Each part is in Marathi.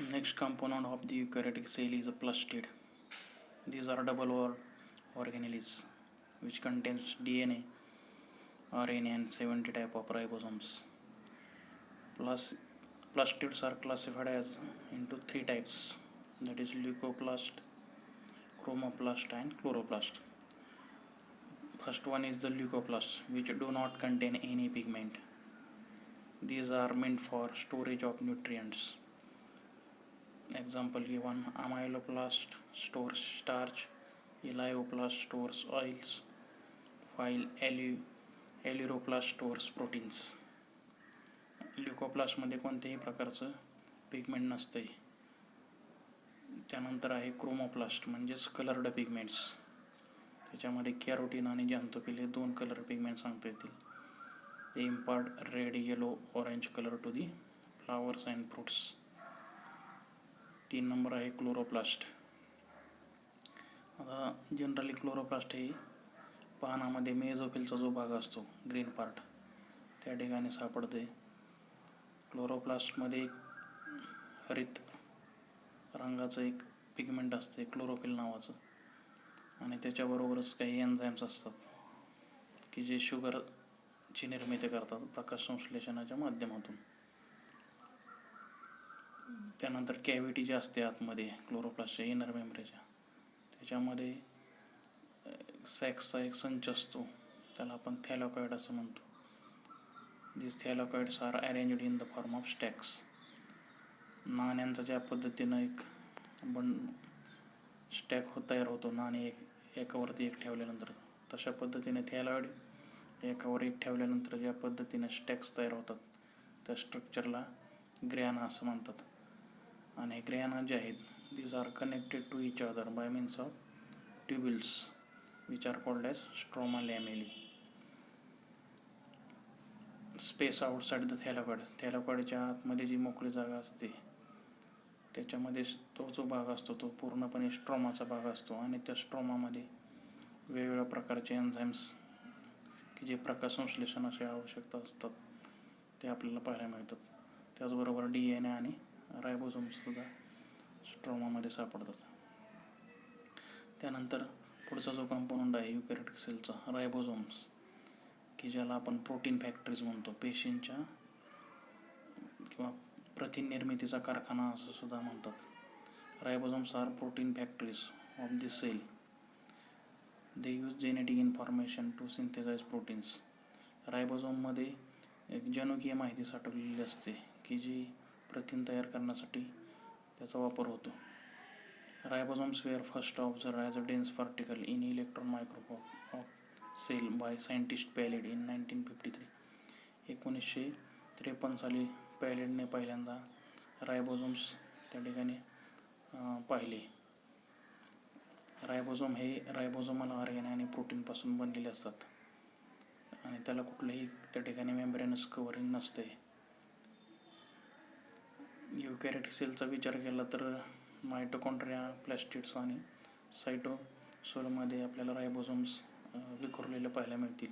Next component of the eukaryotic cell is a plastid. These are double-walled organelles which contains DNA, RNA and 70 type of ribosomes. Plastids are classified as into three types, that is leucoplast, chromoplast and chloroplast. First one is the leucoplasts, which do not contain any pigment. These are meant for storage of nutrients. Example given: amyloplast stores starch, elaioplast stores oils, while elyroplast stores proteins. ल्युकोप्लास्टमध्ये कोणत्याही प्रकारचं पिगमेंट नसते. त्यानंतर आहे क्रोमोप्लास्ट म्हणजेच कलर्ड पिगमेंट्स. त्याच्यामध्ये कॅरोटीन आणि जॅन्थोफिल हे दोन कलर पिगमेंट सांगता येतील. ते impart red, yellow, orange colour to the flowers and fruits. 3 number आहे क्लोरोप्लास्ट. आता जनरली क्लोरोप्लास्ट हे पानामध्ये मेझोफिलचा जो भाग असतो, ग्रीन पार्ट, त्या ठिकाणी सापडते. क्लोरोप्लास्टमध्ये हरित रंगाचं एक पिगमेंट असते क्लोरोफिल नावाचं, आणि त्याच्याबरोबरच काही एन्झाईम्स असतात की जे शुगरची निर्मिती करतात प्रकाश संश्लेषणाच्या माध्यमातून. त्यानंतर कॅव्हिटी जी असते आतमध्ये क्लोरोप्लास्टच्या इनर मेम्ब्रेनच्या, त्याच्यामध्ये सॅक्सचा एक संच असतो, त्याला आपण थॅलोकॉइड असं म्हणतो. These thylakoids are arranged in the form of stacks. नाण्यांचा ज्या पद्धतीनं एक स्टॅक तयार होतो, नाणे एकावरती एक ठेवल्यानंतर, तशा पद्धतीने थॅलॉइड एकावर एक ठेवल्यानंतर ज्या पद्धतीने स्टॅक्स तयार होतात त्या स्ट्रक्चरला ग्रॅना असं म्हणतात. आणि ग्रॅना जे आहेत, these are connected to each other by means of tubules which are called as stroma lamellae. Space outside the thylakoid. थॅलाकॉइडच्या आतमध्ये जी मोकळी जागा असते त्याच्यामध्ये तो जो भाग असतो तो पूर्णपणे स्ट्रोमाचा भाग असतो, आणि त्या स्ट्रोमामध्ये वेगवेगळ्या प्रकारचे एन्झाईम्स की जे प्रकाश संश्लेषणाची आवश्यकता असतात ते आपल्याला पाहायला मिळतात. त्याचबरोबर DNA आणि रायबोझोम्ससुद्धा स्ट्रोमामध्ये सापडतात. त्यानंतर पुढचा जो कंपोनंट आहे युकॅरियोटिक सेलचा, रायबोझोम्स, की ज्याला आपण प्रोटीन फॅक्टरीज म्हणतो. पेशींच्या किंवा प्रथिन निर्मितीचा कारखाना असं सुद्धा म्हणतात. Ribosomes are protein factories of the cell. They use genetic information to synthesise proteins. रायबोझोममध्ये एक जनुकीय माहिती साठवलेली असते की जी प्रथिन तयार करण्यासाठी त्याचा वापर होतो. Ribosomes were first observed as a dense particle in electron microscope of cell by scientist Palade in 1953. 1953 साली पॅलेडने पहिल्यांदा रायबोझोम्स त्या ठिकाणी पाहिले. रायबोझोम हे रायबोझोमल RNA आणि प्रोटीनपासून बनलेले असतात, आणि त्याला कुठलंही त्या ठिकाणी मेम्ब्रेनस कव्हरिंग नसते. युकॅरियोटिक सेलचा विचार केला तर मायटोकॉन्ड्रिया, प्लॅस्टिड्स आणि सायटोसोलमध्ये आपल्याला रायबोझोम्स विखुरलेले पाहायला मिळतील.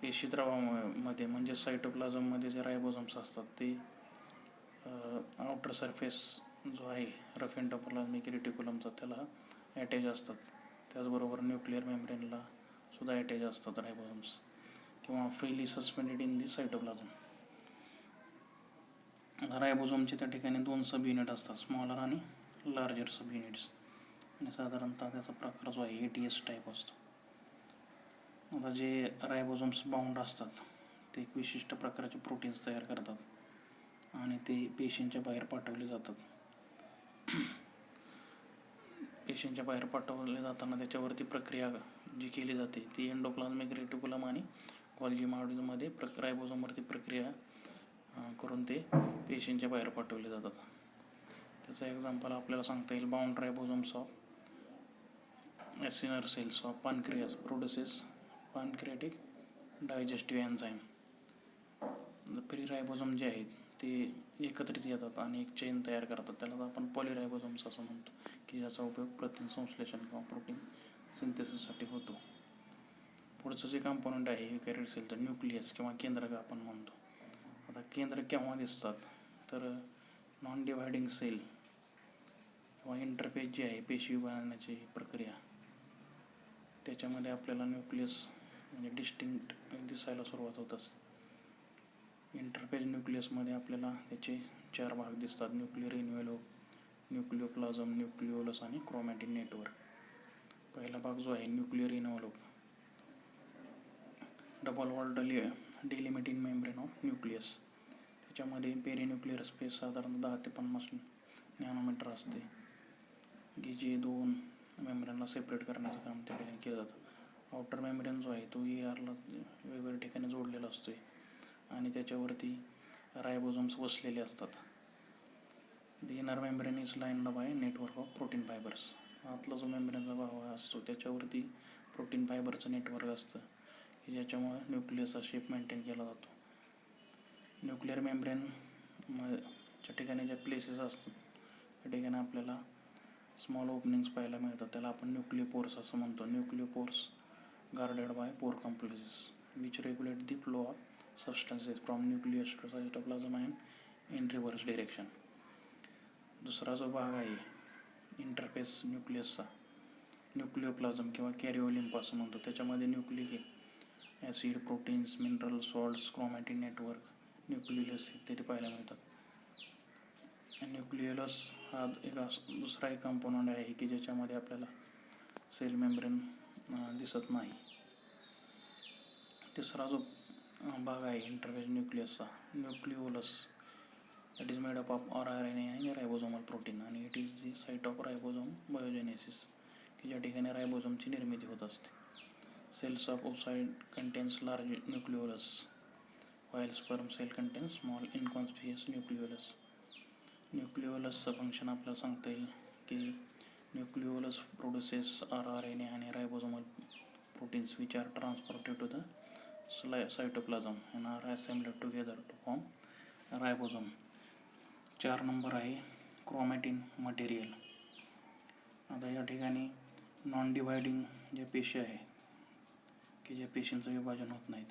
पेशीद्रवामध्ये म्हणजे सायटोप्लाझममध्ये जे रायबोझोम्स असतात ते आउटर सरफेस जो आहे रफ एंडोप्लाझमिक रेटिक्युलमचा त्याला अटॅच असतात. त्याचबरोबर न्यूक्लिअर मेम्ब्रेनला सुद्धा अटॅच असतात रायबोझोम्स, किंवा freely suspended in the cytoplasm. रायबोझोमचे त्या ठिकाणी 2 सब युनिट असतात, स्मॉलर आणि लार्जर सब युनिट्स, आणि साधारणतः त्याचा प्रकार जो आहे ATS टाईप असतो. आता जे रायबोझोम्स बाउंड असतात ते एक विशिष्ट प्रकारचे प्रोटीन्स तयार करतात आणि ते पेशींच्या बाहेर पाठवले जातात. पेशींच्या बाहेर पाठवले जाताना त्याच्यावरती प्रक्रिया जी केली जाते ती एंडोप्लाझमिक रेटिक्युलम आणि गोल्गी मॉड्यूलमध्ये रायबोझोमवरती प्रक्रिया करून ते पेशींच्या बाहेर पाठवले जातात. त्याचं एक्झाम्पल आपल्याला सांगता येईल, bound ribosomes of acinar cells of pancreas produces pancreatic digestive enzyme. Free ribosome जे आहेत ते एकत्रित येतात आणि एक चेन तयार करतात, त्याला आपण पॉलीरायबोझोम्स असं म्हणतो, की ज्याचा उपयोग प्रथिन संश्लेषण किंवा प्रोटीन सिंथेसिससाठी होतो. पुढचं जे कंपोनंट आहे युकॅरियोटिक सेलचं, न्यूक्लियस किंवा केंद्रक आपण म्हणतो. आता केंद्र केव्हा दिसतात तर नॉन डिवायडिंग सेल किंवा इंटरफेस जी आहे पेशी बनवण्याची प्रक्रिया, त्याच्यामध्ये आपल्याला न्यूक्लियस म्हणजे डिस्टिंक्ट दिसायला सुरुवात होत असते. इंटरफेस न्यूक्लियसमध्ये आपल्याला त्याचे 4 भाग दिसतात: न्यूक्लियर इन्व्हॉल्व, न्यूक्लियोप्लाझम, न्यूक्लिओलस आणि क्रोमॅटिन नेटवर्क. पहिला भाग जो आहे nuclear envelope, double walled delimiting membrane of nucleus. त्याच्यामध्ये पेरिन्यूक्लियर स्पेस साधारण 10 ते 50 नॅनोमीटर असते, की जे 2 मेम्ब्रेनला सेपरेट करण्याचं काम त्या ठिकाणी केलं जातं. आउटर मेम्ब्रेन जो आहे तो ERला वेगवेगळ्या ठिकाणी जोडलेला असतो आणि त्याच्यावरती रायबोझोम्स वसलेले असतात. The inner membrane is lined by network of protein fibres. आतला जो मेम्ब्रेनचा भाग असतो त्याच्यावरती प्रोटीन फायबरचं नेटवर्क असतं, की ज्याच्यामुळे न्यूक्लियसचा शेप मेंटेन केला जातो. न्यूक्लियर मेम्ब्रेनच्या ठिकाणी ज्या प्लेसेस असतात त्या ठिकाणी आपल्याला स्मॉल ओपनिंग्स पाहायला मिळतात. त्याला आपण न्यूक्लियोपोर्स असं म्हणतो. न्यूक्लियोपोर्स guarded by pore complexes which regulate the flow of substances from nucleus to cytoplasm and in reverse direction. दुसरा जो भाग आहे इंटरफेस न्यूक्लियसचा, न्यूक्लियोप्लाझम किंवा कॅरिओलिम्प असं म्हणतो. त्याच्यामध्ये nucleic acid, proteins, mineral, salts, chromatin network, nucleolus इत्यादी पाहायला मिळतात. न्यूक्लियोलस हा दुसरा एक कंपोनंट आहे की ज्याच्यामध्ये आपल्याला सेल मेम्ब्रेन दिसत नाही. तिसरा जो भाग आहे इंटरफेस न्यूक्लियसचा, nucleolus, that is made up of RNA आणि रायबोझोमल प्रोटीन, आणि it is the site of ribosome biogenesis, की ज्या ठिकाणी रायबोझोमची निर्मिती होत असते. Cells of oocyte contains large nucleolus while sperm cell contains small inconspicuous nucleolus. न्यूक्लिओलसचं फंक्शन आपल्याला सांगता येईल की न्यूक्लिओलस प्रोड्युसेस RNA आणि ribosomal proteins which are transported to the cytoplasm and are assembled together to form ribosome. 4 number आहे क्रोमॅटिन मटेरियल. आता या ठिकाणी नॉन डिवायडिंग ज्या पेशी आहे की ज्या पेशींचं विभाजन होत नाहीत,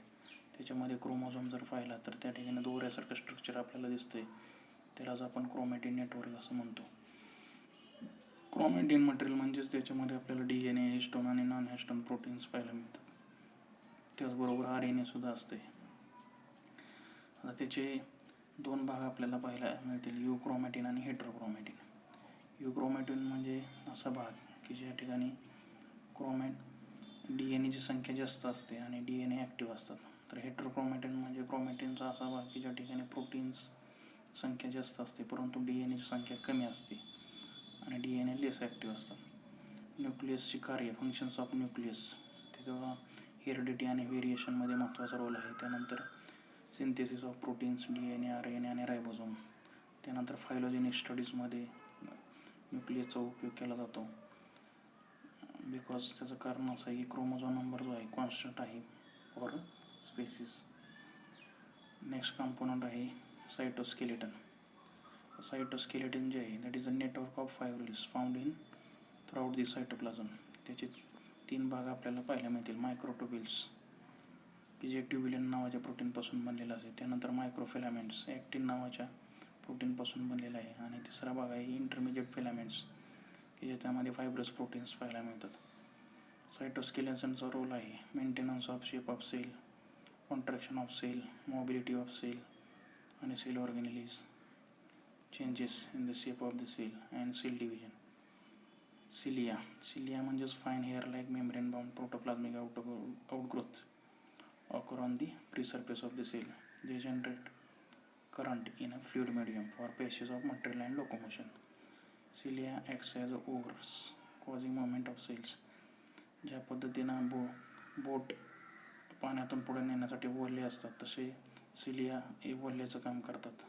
त्याच्यामध्ये क्रोमोझोम जर पाहिला तर त्या ठिकाणी दोऱ्यासारखं स्ट्रक्चर आपल्याला दिसतंय. त्यालाच आपण क्रोमॅटिन नेटवर्क असं म्हणतो. क्रोमॅटिन मटेरियल म्हणजेच त्याच्यामध्ये आपल्याला DNA, हिस्टोन आणि नॉन हिस्टोन प्रोटीन्स पाहायला मिळतात. त्याचबरोबर RNA सुद्धा असते. आता त्याचे 2 भाग आपल्याला पाहायला मिळतील, युक्रोमॅटिन आणि हेटेरोक्रोमॅटिन. युक्रोमॅटिन म्हणजे असा भाग की ज्या ठिकाणी DNAची संख्या जास्त असते आणि DNA ॲक्टिव्ह असतात. तर हेटेरोक्रोमॅटिन म्हणजे क्रोमॅटिनचा असा भाग की ज्या ठिकाणी प्रोटीन्स संख्या जास्त असते परंतु DNAची संख्या कमी असते आणि DNA लेस ॲक्टिव्ह असतात. न्यूक्लियसची कार्य, फंक्शन्स ऑफ न्यूक्लियस, त्याचा हेरिडिटी आणि व्हेरिएशनमध्ये महत्त्वाचा रोल आहे. त्यानंतर synthesis of proteins, DNA, RNA आणि रायबोझोम. त्यानंतर फायलोजेनिक स्टडीजमध्ये न्यूक्लियसचा उपयोग केला जातो. बिकॉज त्याचं कारण असं आहे की क्रोमोझोम नंबर जो आहे कॉन्स्टंट आहे फॉर स्पेसिस. नेक्स्ट कंपोनंट आहे सायटोस्केलेटन. सायटोस्केलेटन जे आहे that is a network of fibrils found in throughout the cytoplasm. त्याचे 3 भाग आपल्याला पाहायला मिळतील. मायक्रोट्युब्युल्स की जे ट्युब्युलिन नावाच्या प्रोटीनपासून बनलेलं असते. त्यानंतर मायक्रोफिलामेंट्स ॲक्टिन नावाच्या प्रोटीनपासून बनलेलं आहे. आणि तिसरा भाग आहे इंटरमिजिएट फिलामेंट्स की ज्याच्यामध्ये फायब्रस प्रोटीन्स पाहायला मिळतात. सायटोस्केलेटनचा रोल आहे maintenance of shape of cell, contraction of cell, mobility of cell आणि cell organelles, changes in the shape of the cell and cell division. Cilia म्हणजेच fine hair like membrane bound protoplasmic outgrowth occur on the pre-surface of the cell. They generate current in a fluid medium for passage of material and locomotion. Cilia acts as oars, causing movement of cells. ज्या पद्धतीनं बोट पाण्यातून पुढे नेण्यासाठी वल्हे असतात तसे सिलिया हे वल्ह्याचं काम करतात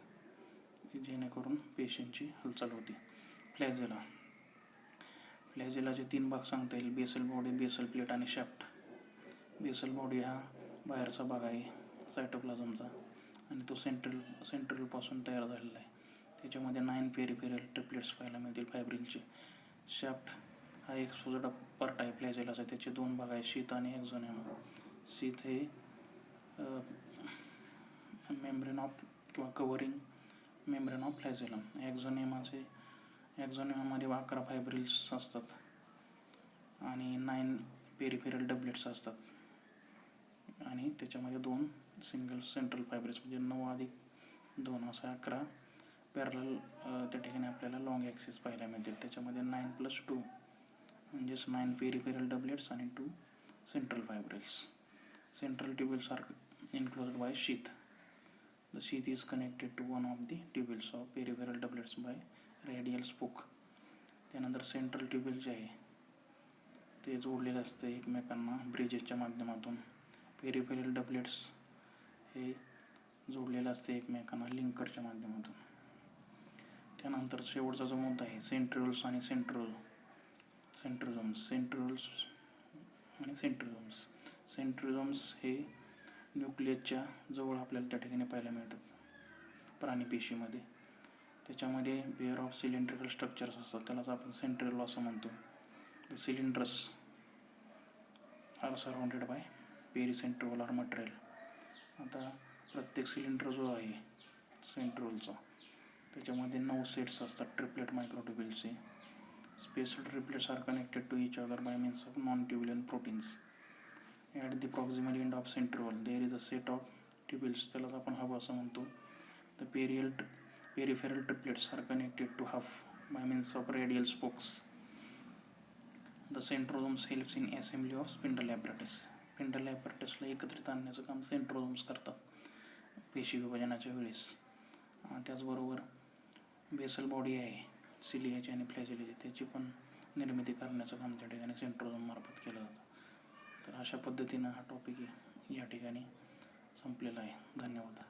जेणेकरून पेशींची हालचाल होती. फ्लॅजेलाचे 3 भाग सांगता येईल, बेसल बॉडी, बेसल प्लेट आणि शॅफ्ट. बेसल बॉडी हा बाहेरचा भाग आहे सायटोप्लाझमचा आणि तो सेंट्रलपासून तयार झालेला आहे. त्याच्यामध्ये 9 पेरिफेरल ट्रिप्लेट्स पाहायला मिळतील फायब्रिलचे. शॅफ्ट हा एक्सपोज्ड पार्ट आहे फ्लॅजेलाचा. त्याचे 2 भाग आहे, शीथ आणि एक्झोनेमा. शीथ हे मेम्ब्रेन ऑफ किंवा कव्हरिंग मेम्ब्रेन ऑफ फ्लॅजेलम. ॲक्झोनिमामध्ये 11 फायब्रिल्स असतात आणि 9 पेरिफेरल डबलेट्स असतात आणि त्याच्यामध्ये 2 सिंगल सेंट्रल फायब्रिल्स, म्हणजे 9 अधिक 2 असा 11 पॅरलल त्या ठिकाणी आपल्याला लॉंग ॲक्सिस पाहायला मिळतील. त्याच्यामध्ये 9+2 म्हणजेच 9 पेरिफेरल डबलेट्स आणि 2 central fibrils. Central tubules are enclosed by sheath. The sheath is connected to one of the tubules of peripheral doublets by radial spoke. त्यानंतर सेंट्रल ट्युब्युल जे आहे ते जोडलेलं असतं एकमेकांना ब्रिजेसच्या माध्यमातून. पेरिफेरल डबलेट्स हे जोडलेलं असतं एकमेकांना लिंकरच्या माध्यमातून. त्यानंतर शेवटचा जो मुद्दा आहे सेंट्रिओल्स आणि सेंट्रोझोम्स. सेंट्रोझोम्स हे न्यूक्लियसच्या जवळ आपल्याला त्या ठिकाणी पाहायला मिळतात प्राणी पेशीमध्ये. त्याच्यामध्ये पेअर ऑफ सिलेंड्रिकल स्ट्रक्चर्स असतात, त्यालाच आपण सेंट्रिओल असं म्हणतो. The cylinders are surrounded by pericentriolar material. आता प्रत्येक सिलेंडर जो आहे सेंट्रिओलचा त्याच्यामध्ये 9 सेट्स असतात ट्रिपलेट मायक्रोट्युब्युल्सचे. Spaced triplets are connected to each other by means of non tubulin proteins. At the proximal end of centriole there is a set of tubules, त्यालाच आपण हब असं म्हणतो. The peripheral triplets are connected to hub by means of radial spokes. The centrosomes helps in assembly of spindle apparatus. Spindle ॲपरेटसला एकत्रित आणण्याचं काम सेंट्रोझोम्स करतात पेशी विभाजनाच्या वेळेस. त्याचबरोबर बेसल बॉडी आहे सिलियाची आणि फ्लॅजेलाची, त्याची पण निर्मिती करण्याचं काम त्या ठिकाणी सेंट्रोझोम मार्फत केलं जातं. तर अशा पद्धतीनं हा टॉपिक या ठिकाणी संपलेला आहे. धन्यवाद.